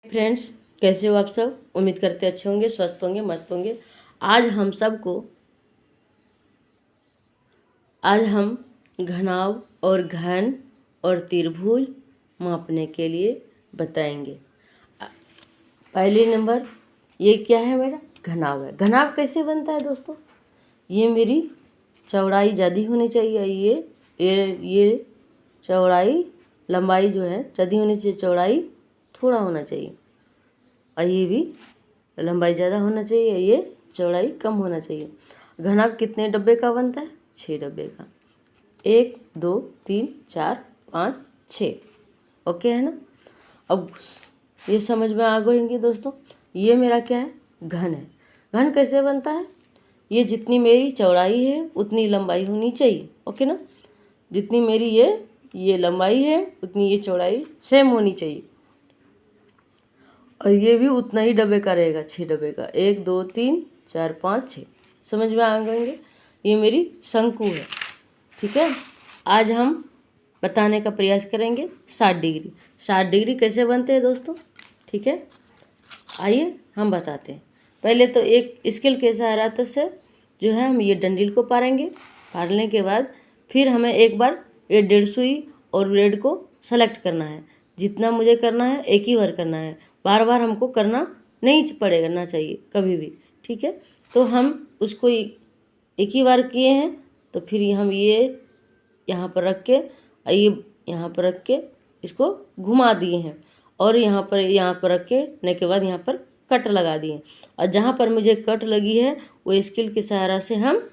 Friends, कैसे हो आप सब। उम्मीद करते अच्छे होंगे, स्वस्थ होंगे, मस्त होंगे। आज हम घनाभ और घन और त्रिभुज मापने के लिए बताएंगे। पहले नंबर ये क्या है, मेरा घनाभ है। घनाभ कैसे बनता है दोस्तों? ये मेरी चौड़ाई ज़्यादा होनी चाहिए। ये चौड़ाई, लंबाई जो है ज़्यादा होनी चाहिए, चौड़ाई थोड़ा होना चाहिए। और ये भी लंबाई ज़्यादा होना चाहिए, ये चौड़ाई कम होना चाहिए। घनाभ कितने डब्बे का बनता है? 6 डब्बे का। 1 2 3 4 5 6। ओके है ना। अब ये समझ में आ गएंगे दोस्तों। ये मेरा क्या है? घन है। घन कैसे बनता है? ये जितनी मेरी चौड़ाई है उतनी लंबाई होनी चाहिए। ओके ना। जितनी मेरी ये लंबाई है उतनी ये चौड़ाई सेम होनी चाहिए। और ये भी उतना ही डब्बे का रहेगा, 6 डब्बे का। 1 2 3 4 5 6। समझ में आ गएंगे। ये मेरी शंकु है। ठीक है। आज हम बताने का प्रयास करेंगे 60 डिग्री। 60 डिग्री कैसे बनते हैं दोस्तों? ठीक है, आइए हम बताते हैं। पहले तो एक स्केल के सहायता से जो है हम ये डंडिल को पारेंगे। पारने के बाद फिर हमें एक बार ये 1.5 सुई और रेड को सेलेक्ट करना है। जितना मुझे करना है एक ही बार करना है, बार बार हमको करना नहीं पड़ेगा ना चाहिए कभी भी। ठीक है। तो हम उसको एक ही बार किए हैं, तो फिर हम ये यहाँ पर रख के, ये यहाँ पर रख के इसको घुमा दिए हैं। और यहाँ पर रख के बाद यहाँ पर कट लगा दिए। और जहाँ पर मुझे कट लगी है वो स्केल के सहारा से हम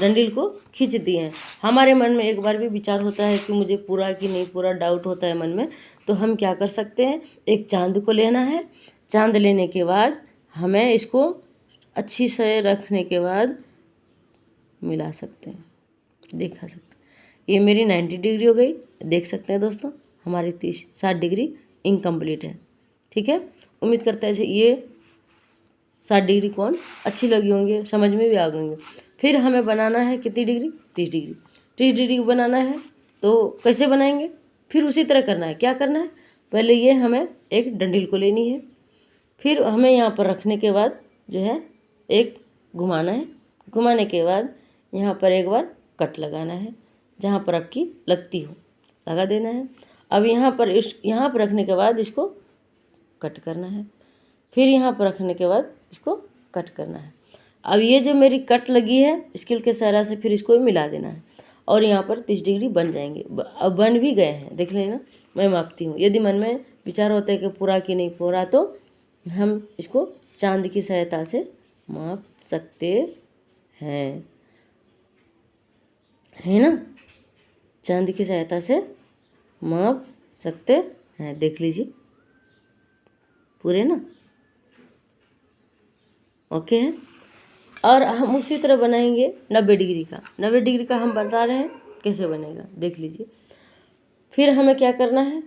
डंडिल को खींच दिए हैं। हमारे मन में एक बार भी विचार होता है कि मुझे पूरा कि नहीं पूरा, डाउट होता है मन में, तो हम क्या कर सकते हैं, एक चांद को लेना है। चांद लेने के बाद हमें इसको अच्छी से रखने के बाद मिला सकते हैं, दिखा सकते हैं। ये मेरी 90 डिग्री हो गई। देख सकते हैं दोस्तों, हमारी 60 डिग्री इनकम्प्लीट है। ठीक है। उम्मीद करता है ये 60 डिग्री कौन अच्छी लगी होंगी, समझ में भी आ गएंगे। फिर हमें बनाना है कितनी डिग्री? 30 डिग्री। 30 डिग्री बनाना है तो कैसे बनाएंगे? फिर उसी तरह करना है। क्या करना है? पहले ये हमें एक डंडिल को लेनी है, फिर हमें यहाँ पर रखने के बाद जो है एक घुमाना है। घुमाने के बाद यहाँ पर एक बार कट लगाना है, जहाँ पर आपकी लगती हो लगा देना है। अब यहाँ पर रखने के बाद इसको कट करना है। फिर यहाँ पर रखने के बाद इसको कट करना है। अब ये जो मेरी कट लगी है स्केल के सहारा से फिर इसको मिला देना है और यहाँ पर 30 डिग्री बन जाएंगे। अब बन भी गए हैं, देख लेना। मैं मापती हूँ। यदि मन में विचार होता है कि पूरा कि नहीं पूरा, तो हम इसको चांद की सहायता से माप सकते हैं, है ना। चांद की सहायता से माप सकते हैं। देख लीजिए पूरे ना। ओके है। और हम उसी तरह बनाएंगे 90 डिग्री का। 90 डिग्री का हम बता रहे हैं कैसे बनेगा, देख लीजिए। फिर हमें क्या करना है,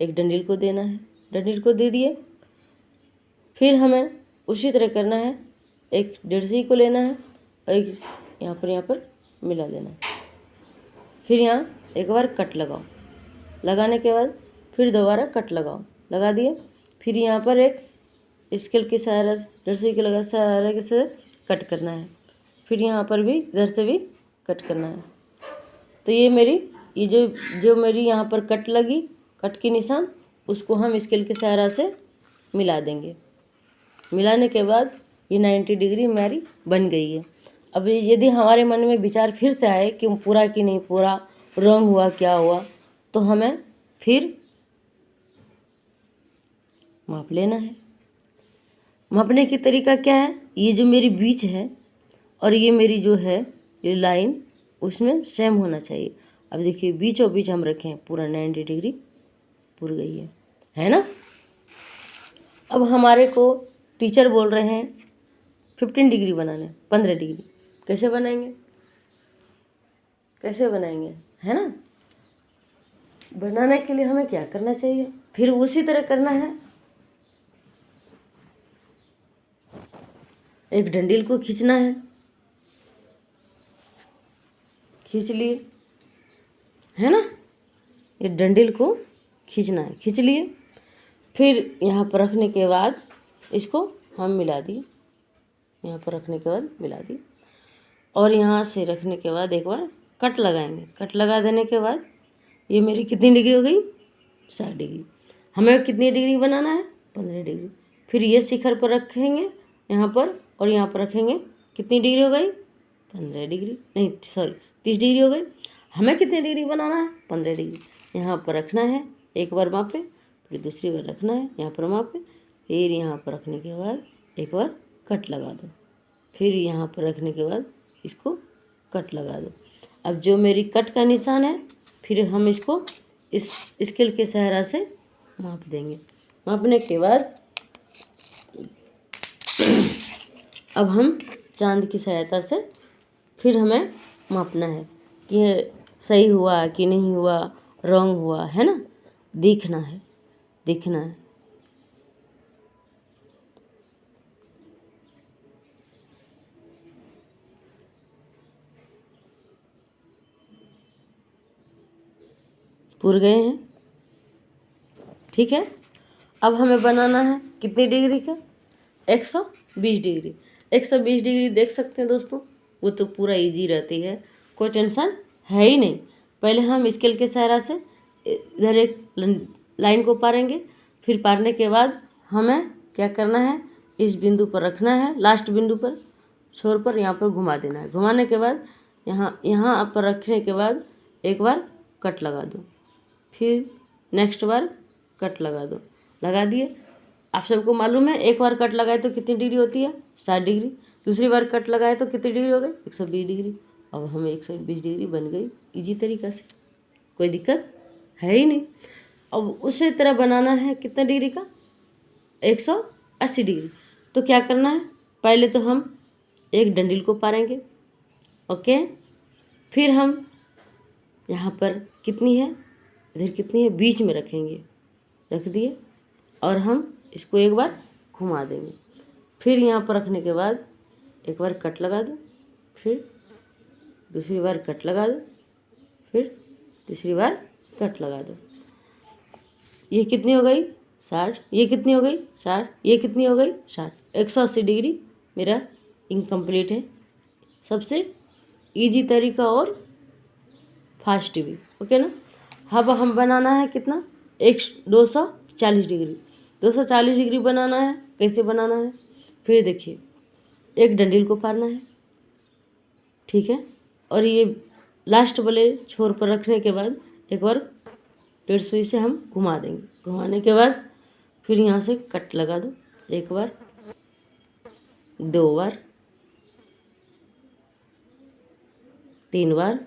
एक डंडिल को देना है। डंडिल को दे दिए। फिर हमें उसी तरह करना है, एक 1.5 सुई को लेना है और एक यहाँ पर मिला देना है। फिर यहाँ एक बार कट लगाओ। लगाने के बाद फिर दोबारा कट लगाओ। लगा दिए। फिर यहाँ पर एक स्केल के सहारा 1.5 सुई के सहारे से कट करना है। फिर यहाँ पर भी इधर से भी कट करना है। तो ये मेरी जो मेरी यहाँ पर कट लगी, कट की निशान, उसको हम स्केल के सहारा से मिला देंगे। मिलाने के बाद ये 90 डिग्री हमारी बन गई है। अब यदि हमारे मन में विचार फिर से आए कि पूरा कि नहीं पूरा, रंग हुआ क्या हुआ, तो हमें फिर माप लेना है। मापने की तरीका क्या है, ये जो मेरी बीच है और ये मेरी जो है ये लाइन, उसमें सेम होना चाहिए। अब देखिए बीचों बीच हम रखे हैं, पूरा 90 डिग्री पूर गई है ना। अब हमारे को टीचर बोल रहे हैं 15 डिग्री बनाने, 15 डिग्री। कैसे बनाएंगे, है ना। बनाने के लिए हमें क्या करना चाहिए, फिर उसी तरह करना है। एक डंडिल को खींचना है, खींच लिए, है ना। ये डंडिल को खींचना है, खींच लिए। फिर यहाँ पर रखने के बाद इसको हम मिला दिए, यहाँ पर रखने के बाद मिला दिए, और यहाँ से रखने के बाद एक बार कट लगाएंगे। कट लगा देने के बाद ये मेरी कितनी डिग्री हो गई? 60 डिग्री। हमें कितनी डिग्री बनाना है? 15 डिग्री। फिर ये शिखर पर रखेंगे यहाँ पर, और यहाँ पर रखेंगे, कितनी डिग्री हो गई? 15 डिग्री, नहीं सॉरी 30 डिग्री हो गई। हमें कितनी डिग्री बनाना है? 15 डिग्री। यहाँ पर रखना है, एक बार मापे, फिर दूसरी बार रखना है, यहाँ पर मापे, फिर यहाँ पर रखने के बाद एक बार कट लगा दो, फिर यहाँ पर रखने के बाद इसको कट लगा दो। अब जो मेरी कट का निशान है, फिर हम इसको इस स्केल के सहारा से माप देंगे। मापने के बाद अब हम चांद की सहायता से फिर हमें मापना है कि ये सही हुआ कि नहीं हुआ, रॉन्ग हुआ, है ना, दिखना है। पूर गए हैं, ठीक है। अब हमें बनाना है कितनी डिग्री का? 120 डिग्री। 120 डिग्री देख सकते हैं दोस्तों, वो तो पूरा इजी रहती है, कोई टेंशन है ही नहीं। पहले हम स्केल के सहारा से इधर एक लाइन को पारेंगे, फिर पारने के बाद हमें क्या करना है, इस बिंदु पर रखना है, लास्ट बिंदु पर, छोर पर यहाँ पर घुमा देना है। घुमाने के बाद यहाँ पर रखने के बाद एक बार कट लगा दो, फिर नेक्स्ट बार कट लगा दो। लगा दिए। आप सबको मालूम है एक बार कट लगाए तो कितनी डिग्री होती है? 60 डिग्री। दूसरी बार कट लगाए तो कितनी डिग्री हो गई? 120 डिग्री। अब हमें 120 डिग्री बन गई इजी तरीका से, कोई दिक्कत है ही नहीं। अब उसी तरह बनाना है कितना डिग्री का? 180 डिग्री। तो क्या करना है, पहले तो हम एक डंडिल को पारेंगे, ओके। फिर हम यहाँ पर कितनी है, इधर कितनी है, बीच में रखेंगे, रख दिए, और हम इसको एक बार घुमा देंगे। फिर यहाँ पर रखने के बाद एक बार कट लगा दो, फिर दूसरी बार कट लगा दो, फिर तीसरी बार कट लगा दो। ये कितनी हो गई? 60। ये कितनी हो गई? 60। ये कितनी हो गई? 60। 180 डिग्री मेरा इनकम्प्लीट है। सबसे इजी तरीका और फास्ट भी, ओके ना। अब हम बनाना है कितना? 240 डिग्री। 240 डिग्री बनाना है। कैसे बनाना है? फिर देखिए, एक डंडिल को पारना है, ठीक है, और ये लास्ट वाले छोर पर रखने के बाद एक बार 150 सुई से हम घुमा देंगे। घुमाने के बाद फिर यहाँ से कट लगा दो, एक बार, दो बार, तीन बार,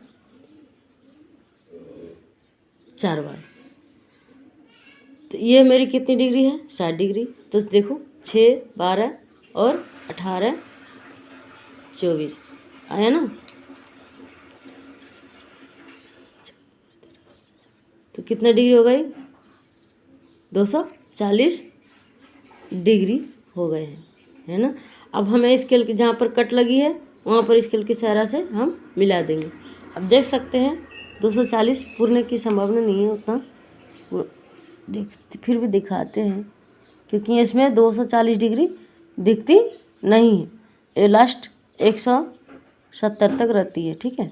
चार बार। तो ये मेरी कितनी डिग्री है? 60 डिग्री। तो देखो 6, 12 और 18, 24 आया ना। तो कितना डिग्री हो गई? 240 डिग्री हो गए हैं, है ना। अब हमें स्केल के जहाँ पर कट लगी है वहाँ पर स्केल के सहारा से हम मिला देंगे। अब देख सकते हैं 240 पूरने की संभावना नहीं है उतना, फिर भी दिखाते हैं, क्योंकि इसमें 240 डिग्री दिखती नहीं है, ये लास्ट 170 तक रहती है, ठीक है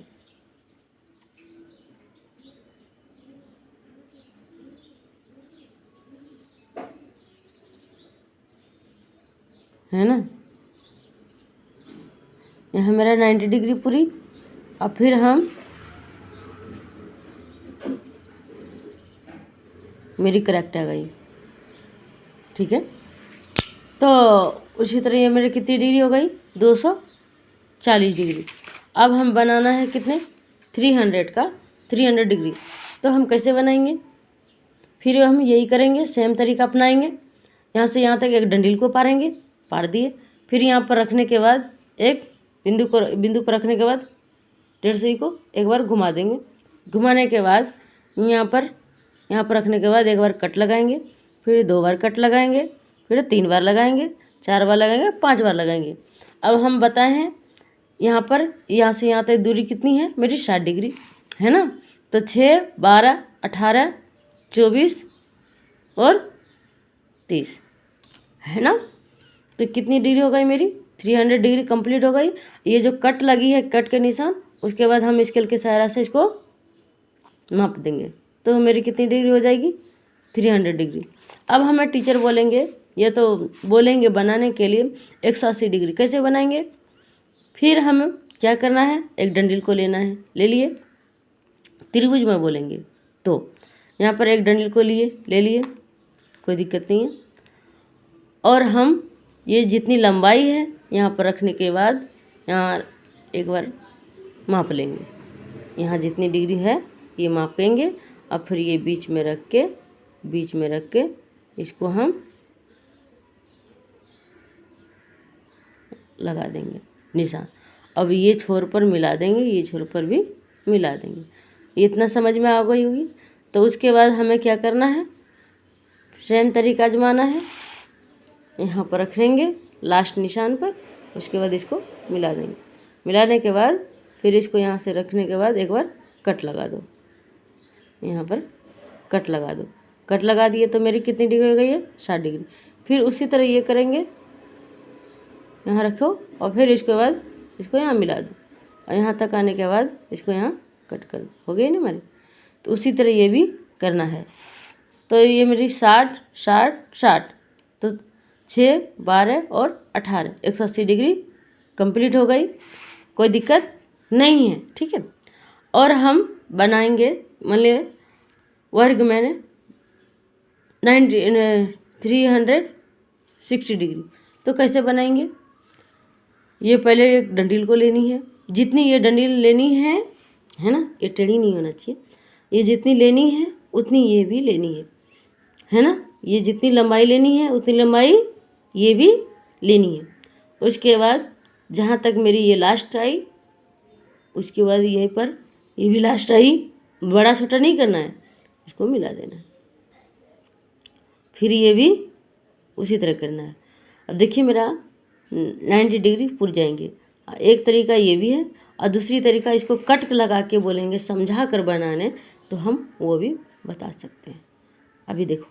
ना। यहाँ मेरा 90 डिग्री पूरी। अब फिर हम मेरी करेक्ट आ गई, ठीक है। तो उसी तरह ये मेरी कितनी डिग्री हो गई? 240 डिग्री। अब हम बनाना है कितने? 300 डिग्री। तो हम कैसे बनाएंगे? फिर हम यही करेंगे, सेम तरीका अपनाएंगे। यहाँ से यहाँ तक एक डंडिल को पारेंगे, पार दिए। फिर यहाँ पर रखने के बाद एक बिंदु पर रखने के बाद 150 सुई को एक बार घुमा देंगे। घुमाने के बाद यहाँ पर रखने के बाद एक बार कट लगाएंगे, फिर 2 बार कट लगाएंगे, फिर 3 बार लगाएंगे, 4 बार लगाएंगे, 5 बार लगाएंगे। अब हम बताए हैं यहाँ से यहाँ तक दूरी कितनी है मेरी? 60 डिग्री, है ना। तो 6, 12, 18, 24 और 30, है ना। तो कितनी डिग्री हो गई मेरी? 300 डिग्री कंप्लीट हो गई। ये जो कट लगी है, कट के निशान, उसके बाद हम स्केल के सहारा से इसको माप देंगे तो मेरी कितनी डिग्री हो जाएगी? 300 डिग्री। अब हमें टीचर बोलेंगे, ये तो बोलेंगे बनाने के लिए 180 डिग्री कैसे बनाएंगे। फिर हमें क्या करना है, एक डंडिल को लेना है, ले लिए, त्रिभुज में बोलेंगे तो यहाँ पर एक डंडिल को ले लिए, कोई दिक्कत नहीं है। और हम ये जितनी लंबाई है यहाँ पर रखने के बाद यहाँ एक बार माप लेंगे, यहाँ जितनी डिग्री है ये मापेंगे और फिर ये बीच में रख के इसको हम लगा देंगे निशान। अब ये छोर पर मिला देंगे, ये छोर पर भी मिला देंगे। ये इतना समझ में आ गई होगी। तो उसके बाद हमें क्या करना है, सेम तरीका आजमाना है। यहाँ पर रखेंगे लास्ट निशान पर, उसके बाद इसको मिला देंगे। मिलाने के बाद फिर इसको यहाँ से रखने के बाद एक बार कट लगा दो, यहाँ पर कट लगा दो। कट लगा दिए तो मेरी कितनी डिग्री हो गई है? 60 डिग्री। फिर उसी तरह ये करेंगे, यहाँ रखो और फिर इसके बाद इसको यहाँ मिला दो और यहाँ तक आने के बाद इसको यहाँ कट कर दो। हो गई ना हमारी। तो उसी तरह ये भी करना है। तो ये मेरी 60 60 60 तो 6 12 और 18 180 डिग्री कंप्लीट हो गई, कोई दिक्कत नहीं है, ठीक है। और हम बनाएंगे मान लीजिए वर्ग में 360 डिग्री। तो कैसे बनाएंगे, ये पहले एक डंडिल को लेनी है, जितनी ये डंडिल लेनी है ना, ये टेढ़ी नहीं होना चाहिए, ये जितनी लेनी है उतनी ये भी लेनी है ना। ये जितनी लंबाई लेनी है उतनी लंबाई ये भी लेनी है। उसके बाद जहाँ तक मेरी ये लास्ट आई, उसके बाद यहीं पर ये भी लास्ट आई, बड़ा छोटा नहीं करना है, इसको मिला देना है। फिर ये भी उसी तरह करना है। अब देखिए मेरा 90 डिग्री पुर जाएंगे। एक तरीका ये भी है और दूसरी तरीका इसको कट लगा के बोलेंगे समझा कर बनाने, तो हम वो भी बता सकते हैं। अभी देखो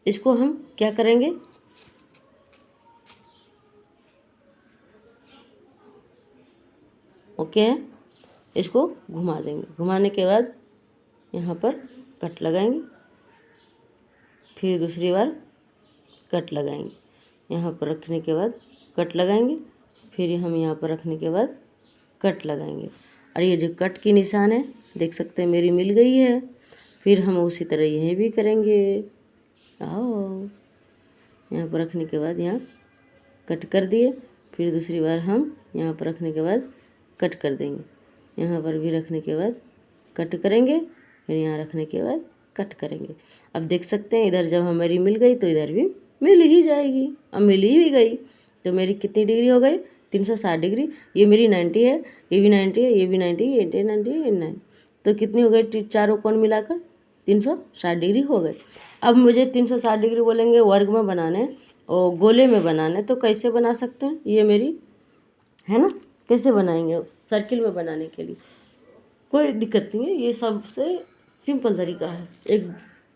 इसको हम क्या करेंगे, ओके है, इसको घुमा देंगे। घुमाने के बाद यहाँ पर कट लगाएंगे, फिर दूसरी बार कट लगाएंगे, यहाँ पर रखने के बाद कट लगाएंगे, फिर हम यहाँ पर रखने के बाद कट लगाएंगे। और ये जो कट की निशान है देख सकते हैं मेरी मिल गई है। फिर हम उसी तरह यहीं भी करेंगे। आओ, यहाँ पर रखने के बाद यहाँ कट कर दिए, फिर दूसरी बार हम यहाँ पर रखने के बाद कट कर देंगे, यहाँ पर भी रखने के बाद कट करेंगे, फिर यहाँ रखने के बाद कट करेंगे। अब देख सकते हैं इधर जब हमारी मिल गई तो इधर भी मिल ही जाएगी। अब मिल ही भी गई तो मेरी कितनी डिग्री हो गई? 360 डिग्री। ये मेरी 90 है, ये भी 90 है, ये भी 90, ये 90, ये 90, तो कितनी हो गई? चारों कोण मिलाकर 360 डिग्री हो गए। अब मुझे 360 डिग्री बोलेंगे वर्ग में बनाने और गोले में बनाने, तो कैसे बना सकते हैं? ये मेरी है ना, कैसे बनाएंगे? सर्किल में बनाने के लिए कोई दिक्कत नहीं है, ये सबसे सिंपल तरीका है। एक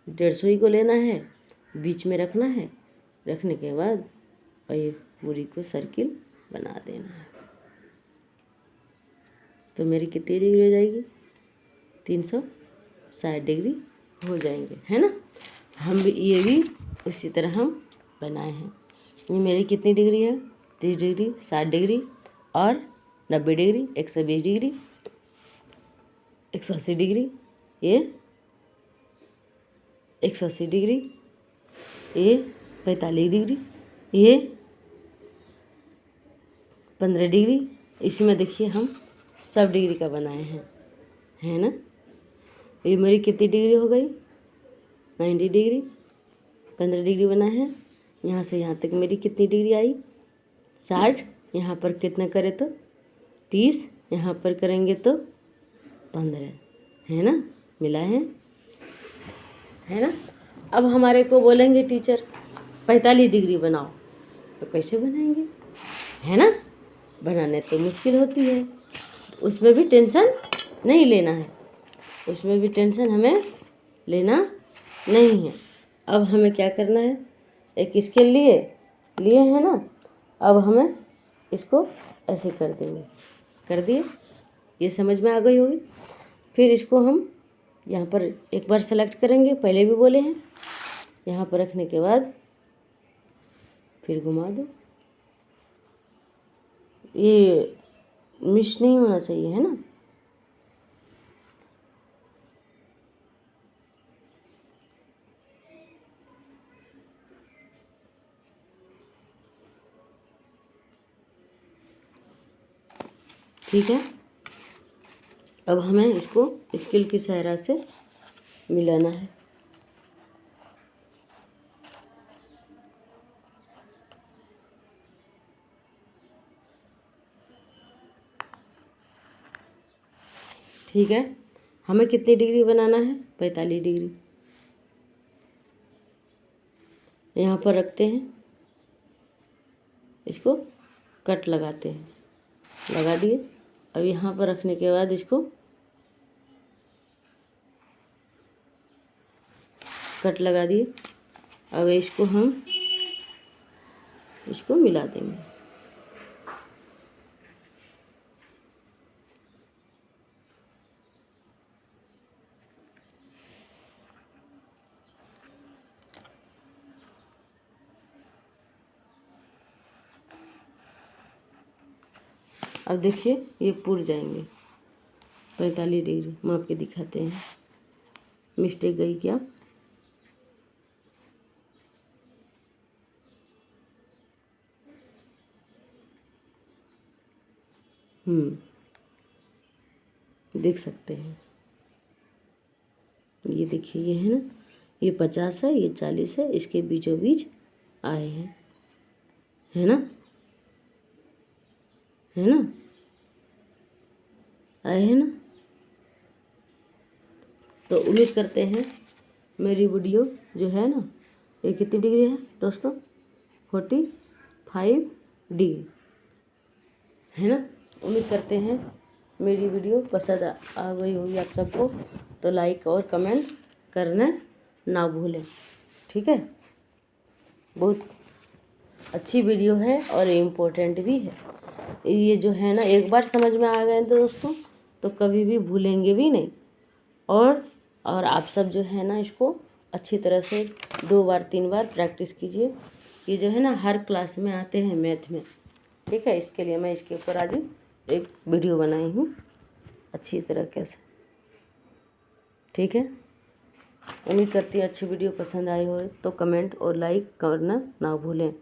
150 को लेना है, बीच में रखना है, रखने के बाद और ये पूरी को सर्किल बना देना है। तो मेरी कितनी डिग्री हो जाएगी? 360 डिग्री हो जाएंगे, है ना। हम भी ये भी उसी तरह हम बनाए हैं। ये मेरी कितनी डिग्री है? 30 डिग्री, 60 डिग्री और 90 डिग्री, 120 डिग्री, 180 डिग्री, ये 180 डिग्री, ये 45 डिग्री, ये 15 डिग्री। इसमें देखिए हम सब डिग्री का बनाए हैं, है ना। ये मेरी कितनी डिग्री हो गई? 90 डिग्री, 15 डिग्री बनाए हैं। यहाँ से यहाँ तक मेरी कितनी डिग्री आई? 60। यहाँ पर कितना करें तो 30, यहाँ पर करेंगे तो 15, है ना, मिला है ना। अब हमारे को बोलेंगे टीचर 45 डिग्री बनाओ, तो कैसे बनाएंगे, है ना। बनाने तो मुश्किल होती है, उसमें भी टेंशन नहीं लेना है, उसमें भी टेंशन हमें लेना नहीं है। अब हमें क्या करना है, एक स्केल लिए लिए हैं ना। अब हमें इसको ऐसे कर देंगे, कर दिए, ये समझ में आ गई होगी। फिर इसको हम यहाँ पर एक बार सेलेक्ट करेंगे, पहले भी बोले हैं। यहाँ पर रखने के बाद फिर घुमा दो, ये मिस नहीं होना चाहिए, है ना। ठीक है, अब हमें इसको स्केल की सहायता से मिलाना है। ठीक है, हमें कितनी डिग्री बनाना है? 45 डिग्री। यहाँ पर रखते हैं, इसको कट लगाते हैं, लगा दिए। अब यहाँ पर रखने के बाद इसको कट लगा दिए। अब इसको हम इसको मिला देंगे। अब देखिए ये पुर जाएंगे 45 डिग्री। माप के दिखाते हैं, मिस्टेक गई क्या? देख सकते हैं, ये देखिए, ये है ना, ये 50 है, ये 40 है, इसके बीचों बीच आए हैं, है ना, है ना, आए हैं ना। तो उम्मीद करते हैं मेरी वीडियो जो है ना, ये कितनी डिग्री है दोस्तों? 45 डिग्री, है ना। उम्मीद करते हैं मेरी वीडियो पसंद आ गई होगी आप सबको, तो लाइक और कमेंट करना ना भूलें, ठीक है। बहुत अच्छी वीडियो है और इम्पोर्टेंट भी है। ये जो है ना, एक बार समझ में आ गए तो दोस्तों, तो कभी भी भूलेंगे भी नहीं। और आप सब जो है ना, इसको अच्छी तरह से 2 बार 3 बार प्रैक्टिस कीजिए। ये जो है ना, हर क्लास में आते हैं मैथ में, ठीक है। इसके लिए मैं इसके ऊपर आज एक वीडियो बनाई हूँ अच्छी तरीके से, ठीक है। उम्मीद करती है अच्छी वीडियो पसंद आई हो तो कमेंट और लाइक करना ना भूलें।